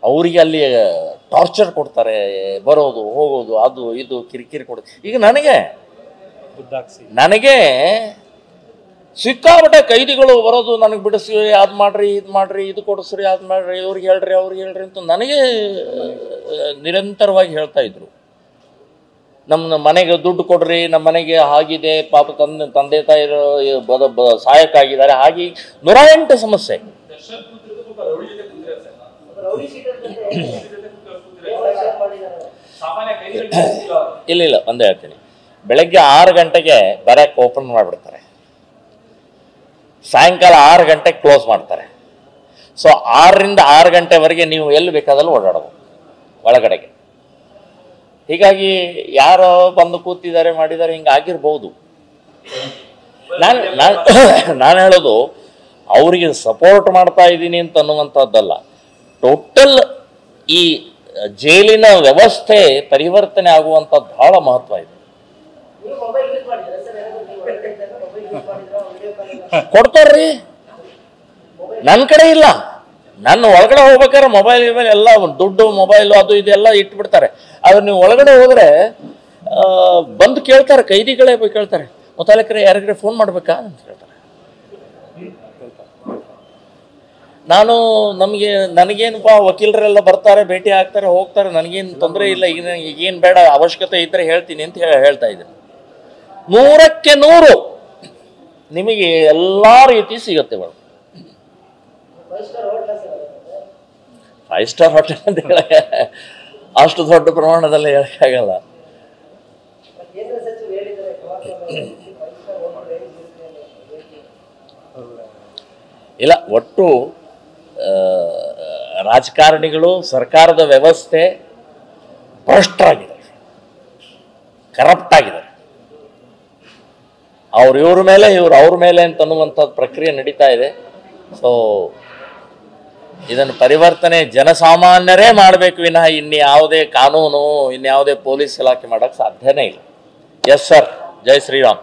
ಅವರಿಗೆ ಅಲ್ಲಿ ಟಾರ್ಚರ್ ಕೊಡ್ತಾರೆ, ಬರೋದು ಹೋಗೋದು ಅದು ಇದು ಕಿರಿಕಿರಿ ಕೊಡೋದು. ಈಗ ನನಗೆ ಸಿಕ್ಕಾಪಟ್ಟೆ ಕೈದಿಗಳು ಬರೋದು, ನನಗೆ ಬಿಡಿಸಿ ಅದು ಮಾಡ್ರಿ ಇದು ಮಾಡ್ರಿ ಇದು ಕೊಡಿಸ್ರಿ ಅದು ಮಾಡ್ರಿ ಇವ್ರಿಗೆ ಹೇಳ್ರಿ ಅವ್ರಿಗೆ ಹೇಳ್ರಿ ಅಂತ ನನಗೆ ನಿರಂತರವಾಗಿ ಹೇಳ್ತಾ ಇದ್ರು. ನಮ್ಮ ಮನೆಗೆ ದುಡ್ಡು ಕೊಡ್ರಿ, ನಮ್ಮ ಮನೆಗೆ ಆಗಿದೆ ಪಾಪ ತಂದೆ ತಾಯಿರು ಸಹಾಯಕ್ಕಾಗಿದ್ದಾರೆ, ಹಾಗೆ 108 ಸಮಸ್ಯೆ. ಇಲ್ಲ ಒಂದೇ ಹೇಳ್ತೀನಿ, ಬೆಳಗ್ಗೆ 6 ಗಂಟೆಗೆ ಬ್ಯಾರಕ್ ಓಪನ್ ಮಾಡಿಬಿಡ್ತಾರೆ, ಸಾಯಂಕಾಲ 6 ಗಂಟೆಗೆ ಕ್ಲೋಸ್ ಮಾಡ್ತಾರೆ. ಸೊ 6ರಿಂದ 6 ಗಂಟೆವರೆಗೆ ನೀವು ಎಲ್ಲಿ ಬೇಕಾದಲ್ಲಿ ಓಡಾಡಬಹುದು ಒಳಗಡೆಗೆ. ಹೀಗಾಗಿ ಯಾರೋ ಬಂದು ಕೂತಿದ್ದಾರೆ ಮಾಡಿದ್ದಾರೆ ಹಿಂಗಾಗಿರ್ಬೋದು. ನಾನು ಹೇಳೋದು ಅವರಿಗೆ ಸಪೋರ್ಟ್ ಮಾಡ್ತಾ ಇದ್ದೀನಿ ಅಂತ ಅನ್ನುವಂಥದ್ದಲ್ಲ, ಟೋಟಲ್ ಈ ಜೈಲಿನ ವ್ಯವಸ್ಥೆ ಪರಿವರ್ತನೆ ಆಗುವಂಥದ್ದು ಬಹಳ ಮಹತ್ವ ಇದೆ. ಕೊಡ್ತಾರ್ರಿ, ನನ್ನ ಕಡೆ ಇಲ್ಲ, ನನ್ನ ಒಳಗಡೆ ಹೋಗ್ಬೇಕಾದ್ರೆ ಮೊಬೈಲ್ ಎಲ್ಲ ದುಡ್ಡು ಮೊಬೈಲು ಅದು ಇದೆಲ್ಲ ಇಟ್ಬಿಡ್ತಾರೆ. ಆದ್ರೆ ನೀವು ಒಳಗಡೆ ಹೋದ್ರೆ ಬಂದು ಕೇಳ್ತಾರೆ, ಕೈದಿಗಳೇ ಕೇಳ್ತಾರೆ, ಮುತಾಲಿಕರೇ ಯಾರಿಗಾರೆ ಫೋನ್ ಮಾಡ್ಬೇಕಾ ಅಂತ ಹೇಳ್ತಾರೆ. ನನಗೇನಪ್ಪ ವಕೀಲರೆಲ್ಲ ಬರ್ತಾರೆ, ಭೇಟಿ ಆಗ್ತಾರೆ, ಹೋಗ್ತಾರೆ, ನನಗೇನು ತೊಂದರೆ ಇಲ್ಲ, ಈಗೇನು ಬೇಡ, ಅವಶ್ಯಕತೆ ಇದ್ರೆ ಹೇಳ್ತೀನಿ ಅಂತ ಹೇಳ್ತಾ ಇದ್ದೀನಿ. 100ಕ್ಕೆ 100 ನಿಮಗೆ ಎಲ್ಲ ರೀತಿ ಸಿಗುತ್ತೆ ಮೇಡಮ್. 5 ಸ್ಟಾರ್ ಹೋಟೆಲ್ ಅಂತ ಅಷ್ಟು ದೊಡ್ಡ ಪ್ರಮಾಣದಲ್ಲಿ ಹೇಳಕ್ಕಾಗಲ್ಲ. ಇಲ್ಲ, ಒಟ್ಟು ರಾಜಕಾರಣಿಗಳು, ಸರ್ಕಾರದ ವ್ಯವಸ್ಥೆ ಭ್ರಷ್ಟರಾಗಿದ್ದಾರೆ, ಕರಪ್ಟ್ ಆಗಿದ್ದಾರೆ. ಇವ್ರ ಮೇಲೆ ಅವ್ರ ಮೇಲೆ ಅಂತ ಅನ್ನುವಂಥದ್ದು ಪ್ರಕ್ರಿಯೆ ನಡೀತಾ ಇದೆ. ಸೊ ಇದನ್ನು ಪರಿವರ್ತನೆ ಜನಸಾಮಾನ್ಯರೇ ಮಾಡಬೇಕು ವಿನಃ ಇನ್ಯಾವುದೇ ಕಾನೂನು, ಇನ್ಯಾವುದೇ ಪೊಲೀಸ್ ಇಲಾಖೆ ಮಾಡೋಕ್ಕೆ ಸಾಧ್ಯನೇ ಇಲ್ಲ. ಎಸ್ ಸರ್, ಜೈ ಶ್ರೀರಾಮ್.